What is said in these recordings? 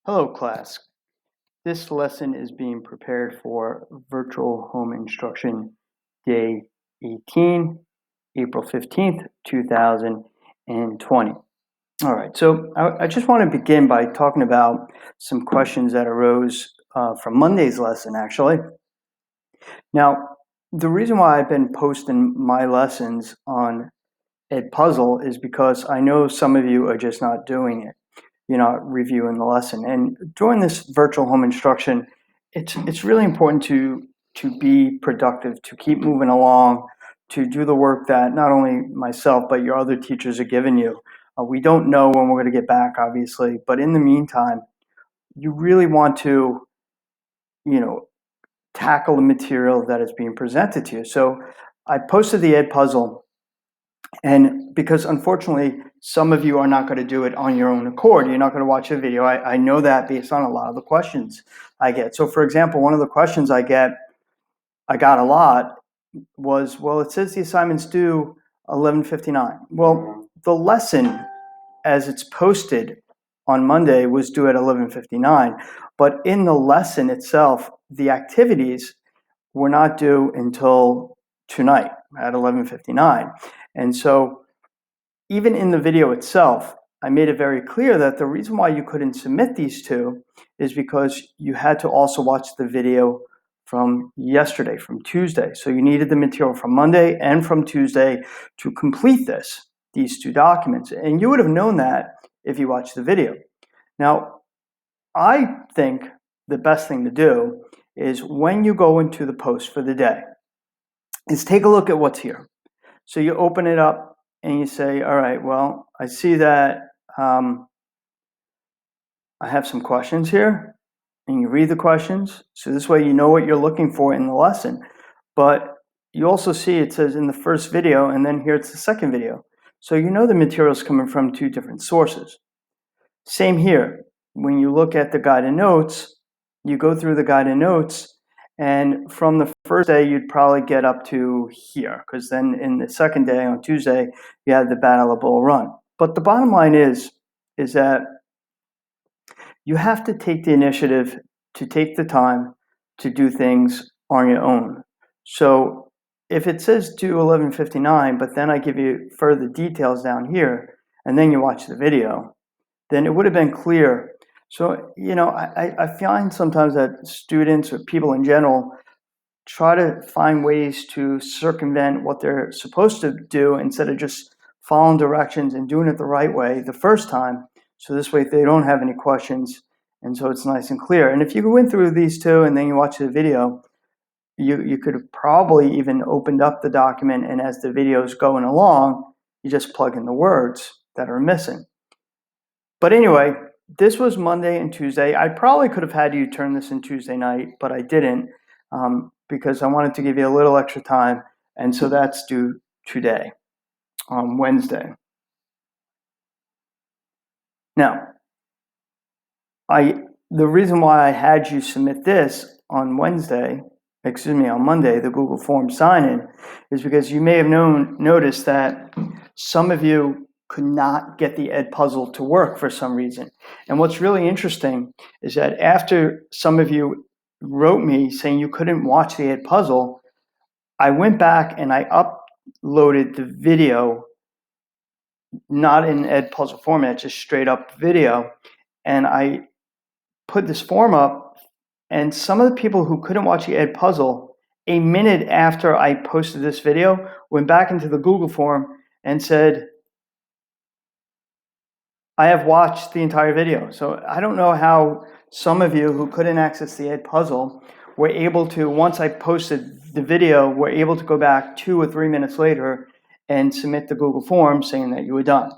Hello class. This lesson is being prepared for Virtual Home Instruction Day 18, April 15th, 2020. All right, so I just want to begin by talking about some questions that arose from Monday's lesson, actually. Now, the reason why I've been posting my lessons on Edpuzzle is because I know some of you are just not doing it. You're not reviewing the lesson. And during this virtual home instruction, it's really important to be productive, to keep moving along, to do the work that not only myself but your other teachers are giving you. We don't know when we're going to get back, obviously, but in the meantime, you really want to, tackle the material that is being presented to you. So I posted the Edpuzzle. And because unfortunately, some of you are not going to do it on your own accord. You're not going to watch a video. I know that based on a lot of the questions I get. So for example, one of the questions I got a lot was, well, it says the assignment's due 11:59. Well, the lesson as it's posted on Monday was due at 11:59. But in the lesson itself, the activities were not due until tonight at 11:59. And so even in the video itself, I made it very clear that the reason why you couldn't submit these two is because you had to also watch the video from yesterday, from Tuesday. So you needed the material from Monday and from Tuesday to complete these two documents. And you would have known that if you watched the video. Now, I think the best thing to do is when you go into the post for the day, is take a look at what's here. So you open it up and you say, all right, well, I see that I have some questions here, and you read the questions. So this way you know what you're looking for in the lesson. But you also see it says in the first video, and then here it's the second video. So you know the material is coming from two different sources. Same here. When you look at the guide and notes, you go through the guide and notes, and from the first day, you'd probably get up to here, because then in the second day, on Tuesday, you had the Battle of Bull Run. But the bottom line is that you have to take the initiative to take the time to do things on your own. So if it says do 11:59, but then I give you further details down here, and then you watch the video, then it would have been clear. So, I find sometimes that students or people in general try to find ways to circumvent what they're supposed to do instead of just following directions and doing it the right way the first time. So this way they don't have any questions, and so it's nice and clear. And if you went through these two and then you watch the video, you could have probably even opened up the document, and as the video is going along, you just plug in the words that are missing. But anyway, this was Monday and Tuesday. I probably could have had you turn this in Tuesday night, but I didn't because I wanted to give you a little extra time. And so that's due today, on Wednesday. Now, the reason why I had you submit this on on Monday, the Google Form sign-in, is because you may have noticed that some of you could not get the Edpuzzle to work for some reason. And what's really interesting is that after some of you wrote me saying you couldn't watch the Edpuzzle, I went back and I uploaded the video, not in Edpuzzle format, just straight up video, and I put this form up, and some of the people who couldn't watch the Edpuzzle, a minute after I posted this video, went back into the Google form and said, I have watched the entire video. So I don't know how some of you who couldn't access the Edpuzzle were able to, once I posted the video, were able to go back 2 or 3 minutes later and submit the Google form saying that you were done.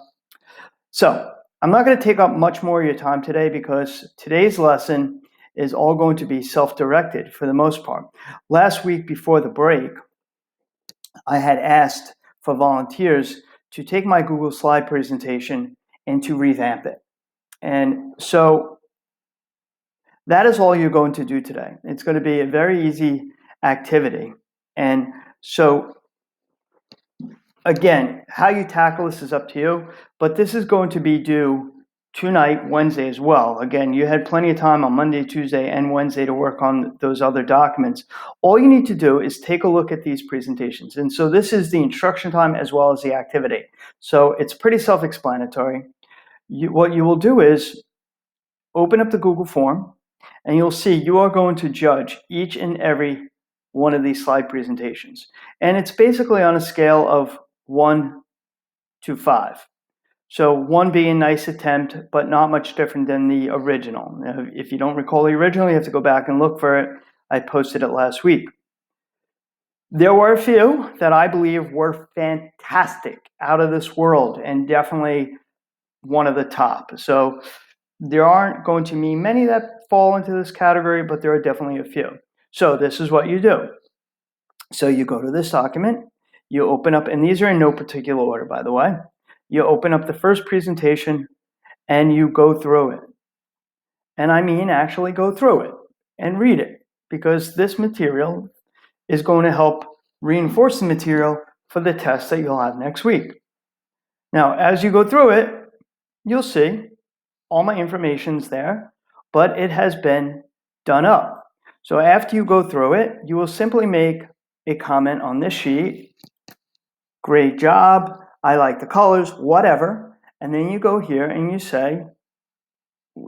So I'm not going to take up much more of your time today because today's lesson is all going to be self-directed for the most part. Last week before the break, I had asked for volunteers to take my Google slide presentation and to revamp it. And so that is all you're going to do today. It's going to be a very easy activity. And so again, how you tackle this is up to you, but this is going to be due tonight, Wednesday as well. Again, you had plenty of time on Monday, Tuesday, and Wednesday to work on those other documents. All you need to do is take a look at these presentations. And so this is the instruction time as well as the activity. So it's pretty self-explanatory. What you will do is open up the Google form, and you'll see you are going to judge each and every one of these slide presentations. And it's basically on a scale of 1 to 5. So 1 being nice attempt, but not much different than the original. Now, if you don't recall the original, you have to go back and look for it. I posted it last week. There were a few that I believe were fantastic, out of this world, and definitely one of the top. So there aren't going to be many that fall into this category, but there are definitely a few. So this is what you do. So you go to this document, you open up, and these are in no particular order, by the way. You open up the first presentation and you go through it. And I mean actually go through it and read it, because this material is going to help reinforce the material for the test that you'll have next week. Now, as you go through it, you'll see all my information's there, but it has been done up. So after you go through it, you will simply make a comment on this sheet. Great job. I like the colors, whatever. And then you go here and you say,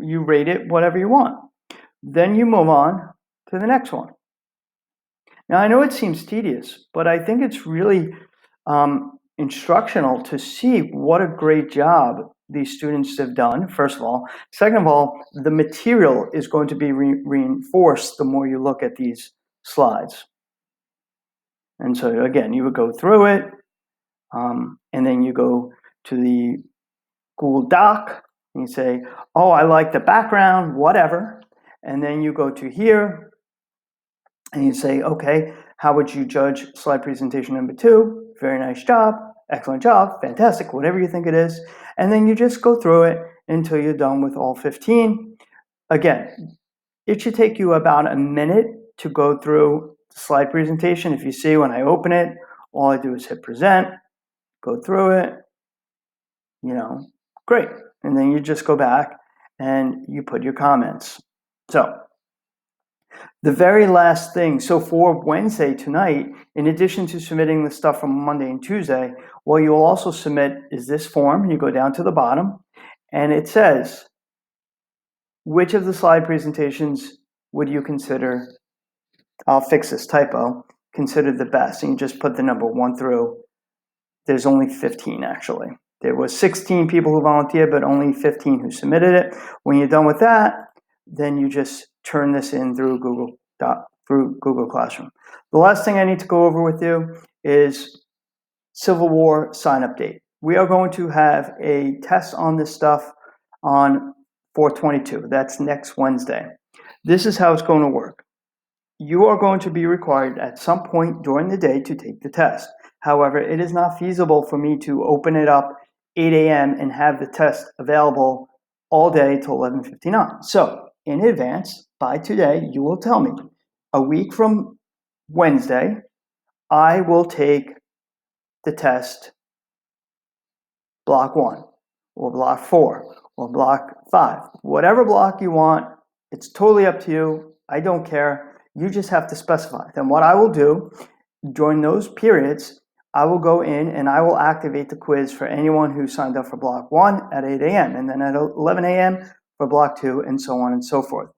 you rate it whatever you want. Then you move on to the next one. Now, I know it seems tedious, but I think it's really instructional to see what a great job these students have done, first of all. Second of all, the material is going to be reinforced the more you look at these slides. And so, again, you would go through it, and then you go to the Google Doc, and you say, oh, I like the background, whatever. And then you go to here, and you say, okay, how would you judge slide presentation number 2? Very nice job, excellent job, fantastic, whatever you think it is. And then you just go through it until you're done with all 15. Again, it should take you about a minute to go through the slide presentation. If you see when I open it, all I do is hit present, go through it, great. And then you just go back and you put your comments. So the very last thing, so for Wednesday tonight, in addition to submitting the stuff from Monday and Tuesday, what you'll also submit is this form. You go down to the bottom, and it says, which of the slide presentations would you consider, I'll fix this typo, consider the best? And you just put the number 1 through. There's only 15, actually. There was 16 people who volunteered, but only 15 who submitted it. When you're done with that, then you just turn this in through Google Classroom. The last thing I need to go over with you is Civil War sign-up date. We are going to have a test on this stuff on 4/22. That's next Wednesday. This is how it's going to work. You are going to be required at some point during the day to take the test. However, it is not feasible for me to open it up 8 a.m. and have the test available all day till 11:59. So in advance, by today, you will tell me, a week from Wednesday, I will take the test block 1 or block 4 or block 5, whatever block you want. It's totally up to you. I don't care. You just have to specify. Then what I will do during those periods, I will go in and I will activate the quiz for anyone who signed up for block 1 at 8 a.m. and then at 11 a.m. for block 2, and so on and so forth.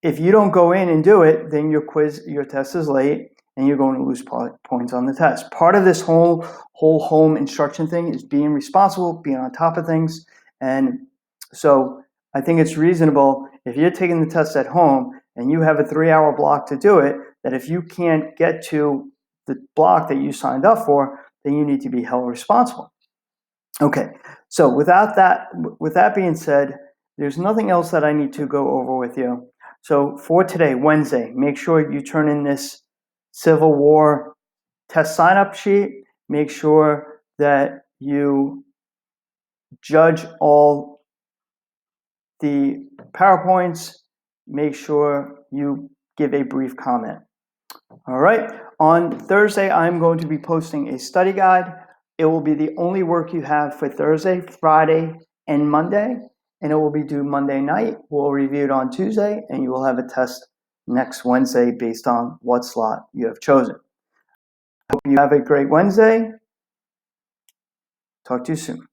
If you don't go in and do it, then your test is late and you're going to lose points on the test. Part of this whole home instruction thing is being responsible, being on top of things. And so I think it's reasonable, if you're taking the test at home and you have a 3-hour block to do it, that if you can't get to the block that you signed up for, then you need to be held responsible. Okay, so with that being said, there's nothing else that I need to go over with you. So for today, Wednesday, make sure you turn in this Civil War test sign-up sheet. Make sure that you judge all the PowerPoints. Make sure you give a brief comment. All right, on Thursday, I'm going to be posting a study guide. It will be the only work you have for Thursday, Friday, and Monday, and it will be due Monday night. We'll review it on Tuesday, and you will have a test next Wednesday based on what slot you have chosen. Hope you have a great Wednesday. Talk to you soon.